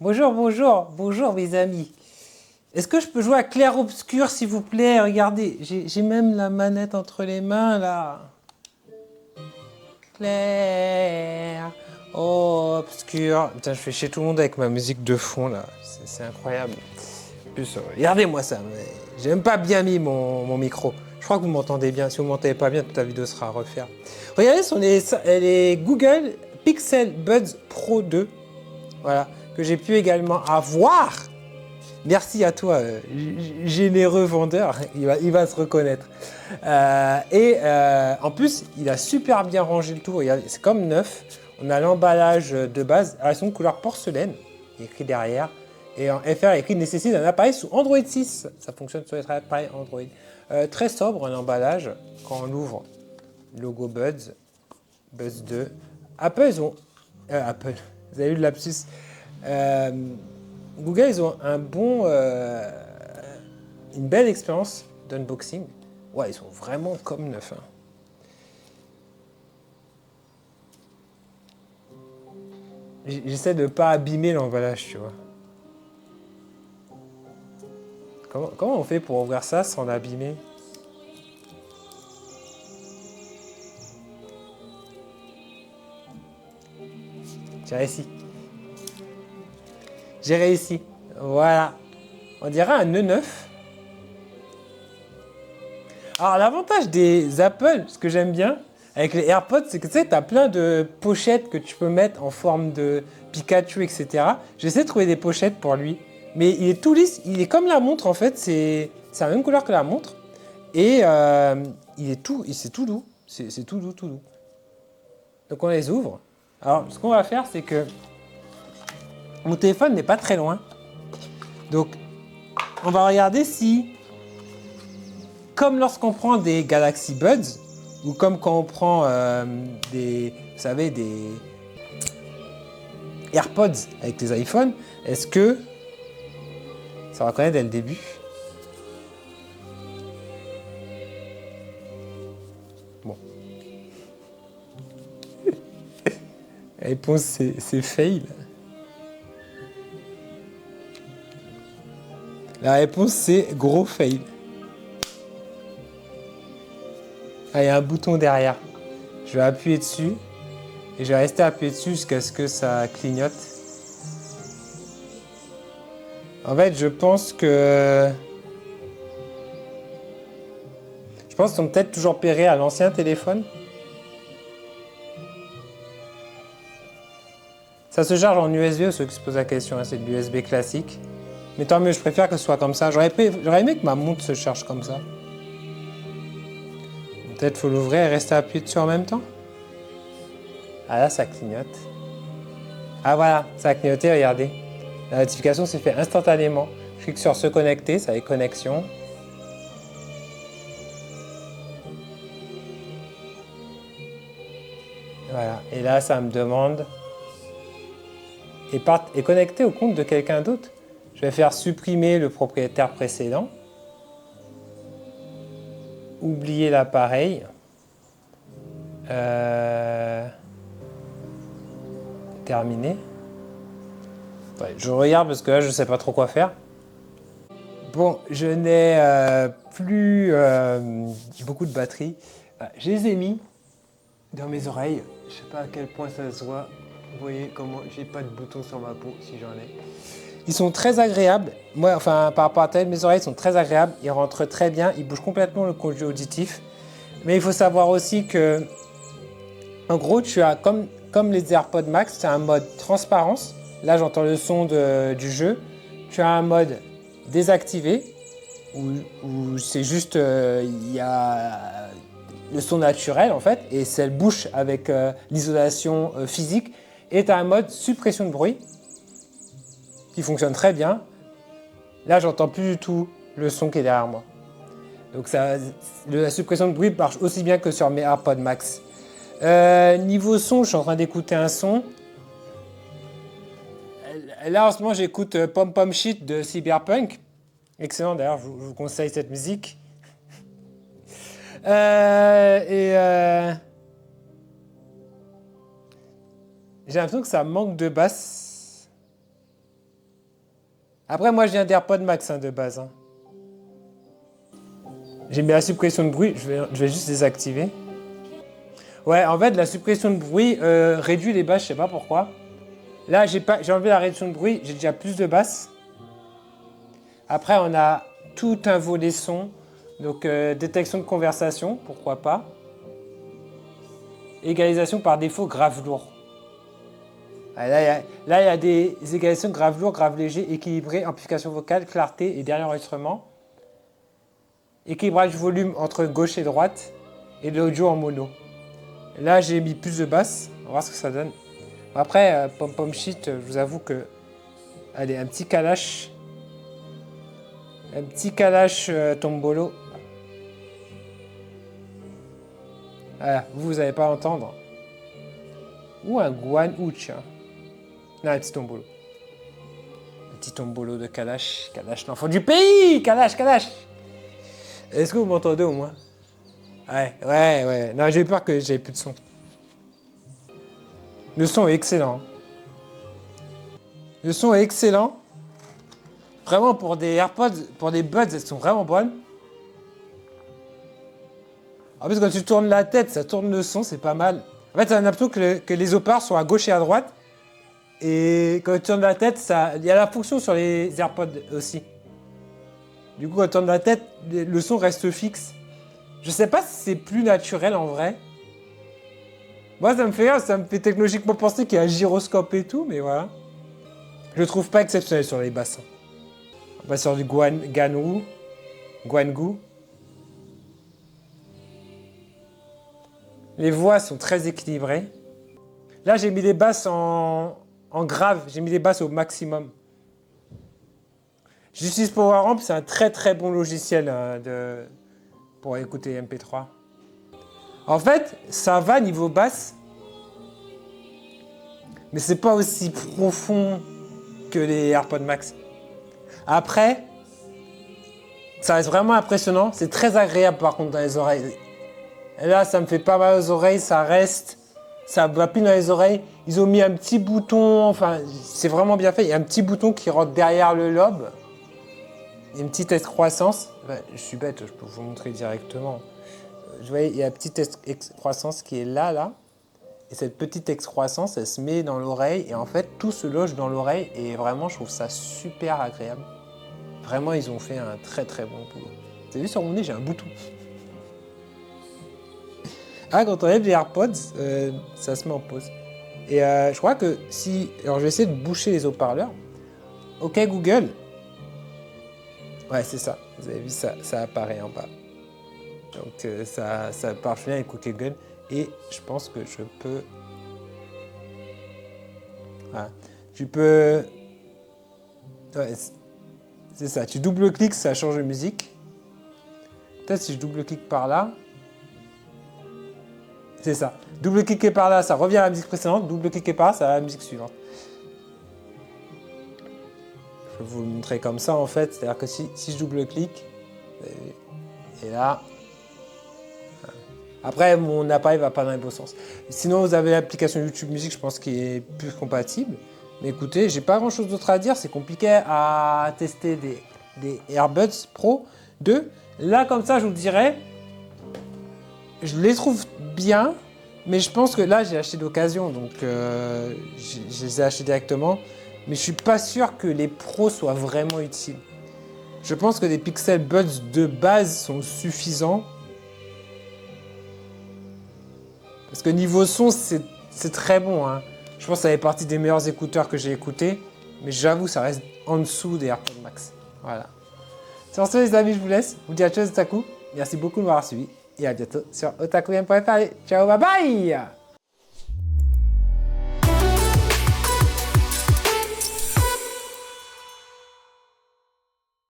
Bonjour, bonjour, bonjour mes amis. Est-ce que je peux jouer à clair-obscur s'il vous plaît? Regardez, j'ai même la manette entre les mains là. Clair, obscur. Putain, je fais chez tout le monde avec ma musique de fond là. C'est incroyable. En plus, regardez-moi ça. J'ai même pas bien mis mon micro. Je crois que vous m'entendez bien. Si vous m'entendez pas bien, toute la vidéo sera à refaire. Regardez, les Google Pixel Buds Pro 2. Voilà, que j'ai pu également avoir. Merci à toi, généreux vendeur, il va se reconnaître. En plus, il a super bien rangé le tout, regardez, c'est comme neuf. On a l'emballage de base, elles sont de couleur porcelaine, il est écrit derrière. Et en FR, il est écrit nécessite un appareil sous Android 6. Ça fonctionne sur les appareils Android. Très sobre l'emballage, quand on l'ouvre, logo Buds, Buds 2. Apple, Apple, vous avez eu le lapsus. Euh, Google, ils ont une belle expérience d'unboxing. Ouais, ils sont vraiment comme neufs. Hein. J'essaie de ne pas abîmer l'emballage, tu vois. Comment on fait pour ouvrir ça sans l'abîmer? J'ai réussi. J'ai réussi. Voilà. On dirait un nœud neuf. Alors, l'avantage des Apple, ce que j'aime bien, avec les AirPods, c'est que tu sais, tu as plein de pochettes que tu peux mettre en forme de Pikachu, etc. J'essaie de trouver des pochettes pour lui. Mais il est tout lisse, il est comme la montre en fait, c'est la même couleur que la montre. Et c'est tout doux, c'est tout doux, tout doux. Donc on les ouvre. Alors ce qu'on va faire, c'est que mon téléphone n'est pas très loin. Donc on va regarder si, comme lorsqu'on prend des Galaxy Buds, ou comme quand on prend vous savez, des AirPods avec les iPhones, est-ce que ça va reconnaître dès le début? Bon, la réponse c'est fail. La réponse c'est gros fail. Ah, il y a un bouton derrière. Je vais appuyer dessus et je vais rester appuyé dessus jusqu'à ce que ça clignote. En fait, je pense qu'ils sont peut-être toujours pairés à l'ancien téléphone. Ça se charge en USB, ceux qui se posent la question, hein, c'est de l'USB classique. Mais tant mieux, je préfère que ce soit comme ça. J'aurais aimé que ma montre se charge comme ça. Peut-être faut l'ouvrir et rester appuyé dessus en même temps. Ah là, ça clignote. Ah voilà, ça a clignoté, regardez. La notification s'est faite instantanément. Je clique sur se connecter, ça est connexion. Voilà, et là, ça me demande est connecté au compte de quelqu'un d'autre. Je vais faire supprimer le propriétaire précédent. Oublier l'appareil. Terminé. Ouais, je regarde parce que là, je ne sais pas trop quoi faire. Bon, je n'ai plus beaucoup de batterie. Je les ai mis dans mes oreilles. Je ne sais pas à quel point ça se voit. Vous voyez comment j'ai pas de bouton sur ma peau si j'en ai. Ils sont très agréables. Moi, enfin, par rapport à ta taille, mes oreilles sont très agréables. Ils rentrent très bien. Ils bougent complètement le conduit auditif. Mais il faut savoir aussi que, en gros, tu as comme les AirPods Max, tu as un mode transparence. Là, j'entends le son du jeu. Tu as un mode désactivé où c'est juste il y a le son naturel en fait et c'est le bouche avec l'isolation physique. Et tu as un mode suppression de bruit qui fonctionne très bien. Là, j'entends plus du tout le son qui est derrière moi. Donc la suppression de bruit marche aussi bien que sur mes AirPods Max. Niveau son, je suis en train d'écouter un son. Là, en ce moment, j'écoute Pom Pom Shit de Cyberpunk. Excellent, d'ailleurs, je vous conseille cette musique. J'ai l'impression que ça manque de basse. Après, moi, je viens d'AirPods Max de base. Hein. J'ai mis la suppression de bruit, je vais juste désactiver. Ouais, en fait, la suppression de bruit réduit les basses, je sais pas pourquoi. Là, j'ai enlevé la réduction de bruit, j'ai déjà plus de basses. Après, on a tout un volet son, donc détection de conversation, pourquoi pas. Égalisation par défaut grave lourd. Ah, là, il y a des égalisations grave lourd, grave léger, équilibré, amplification vocale, clarté et dernier enregistrement. Équilibrage volume entre gauche et droite et l'audio en mono. Là, j'ai mis plus de basses. On va voir ce que ça donne. Après, Pom Pom Shit, je vous avoue que... Allez, un petit Kalash. Un petit Kalash Tombolo. Voilà, vous n'allez pas entendre. Ou un Guan Uch. Hein. Non, un petit Tombolo. Un petit Tombolo de Kalash. Kalash, l'enfant du pays. Kalash, Kalash. Est-ce que vous m'entendez au moins? Ouais. Non, j'ai eu peur que j'avais plus de son. Le son est excellent. Le son est excellent. Vraiment, pour des AirPods, pour des Buds, elles sont vraiment bonnes. En plus, quand tu tournes la tête, ça tourne le son, c'est pas mal. En fait, t'as l'impression que les haut-parleurs sont à gauche et à droite. Et quand tu tournes la tête, il y a la fonction sur les AirPods aussi. Du coup, quand tu tournes la tête, le son reste fixe. Je sais pas si c'est plus naturel en vrai. Moi, ça me fait rire, ça me fait technologiquement penser qu'il y a un gyroscope et tout, mais voilà. Je le trouve pas exceptionnel sur les bassins. On va sur du Guangu. Les voix sont très équilibrées. Là, j'ai mis les basses en grave. J'ai mis les basses au maximum. J'utilise PowerAmp, c'est un très très bon logiciel pour écouter MP3. En fait, ça va niveau basse, mais c'est pas aussi profond que les AirPods Max. Après, ça reste vraiment impressionnant. C'est très agréable par contre dans les oreilles. Et là, ça me fait pas mal aux oreilles, ça reste, ça va plus dans les oreilles. Ils ont mis un petit bouton, enfin, c'est vraiment bien fait. Il y a un petit bouton qui rentre derrière le lobe. Il y a une petite excroissance. Enfin, je suis bête, je peux vous montrer directement. Vous voyez, il y a une petite excroissance qui est là. Et cette petite excroissance, elle se met dans l'oreille. Et en fait, tout se loge dans l'oreille. Et vraiment, je trouve ça super agréable. Vraiment, ils ont fait un très très bon boulot. Vous avez vu sur mon nez, j'ai un bouton. Ah, quand on enlève les AirPods, ça se met en pause. Et je crois que si... Alors, je vais essayer de boucher les haut-parleurs. Ok, Google. Ouais, c'est ça. Vous avez vu, ça apparaît en bas. Donc, ça marche bien avec Google. Et je pense que je peux... Voilà. Tu peux... Ouais, c'est ça. Tu double-cliques, ça change de musique. Peut-être si je double-clique par là... C'est ça. Double-cliquer par là, ça revient à la musique précédente. Double-cliquer par là, ça va à la musique suivante. Je vais vous le montrer comme ça, en fait. C'est-à-dire que si je double-clique, et là... Après, mon appareil ne va pas dans les beaux sens. Sinon, vous avez l'application YouTube Music, je pense, qui est plus compatible. Mais écoutez, j'ai pas grand-chose d'autre à dire. C'est compliqué à tester des AirBuds Pro 2. Là, comme ça, je vous dirais... Je les trouve bien, mais je pense que là, j'ai acheté d'occasion, donc je les ai achetés directement. Mais je suis pas sûr que les pros soient vraiment utiles. Je pense que les Pixel Buds de base sont suffisants. Parce que niveau son, c'est très bon. Hein. Je pense que ça fait partie des meilleurs écouteurs que j'ai écoutés. Mais j'avoue, ça reste en dessous des AirPods Max. Voilà. Sur ce, les amis, je vous laisse. Je vous dis à tous, Otaku. Merci beaucoup de m'avoir suivi. Et à bientôt sur otakugame.fr. Ciao, bye bye!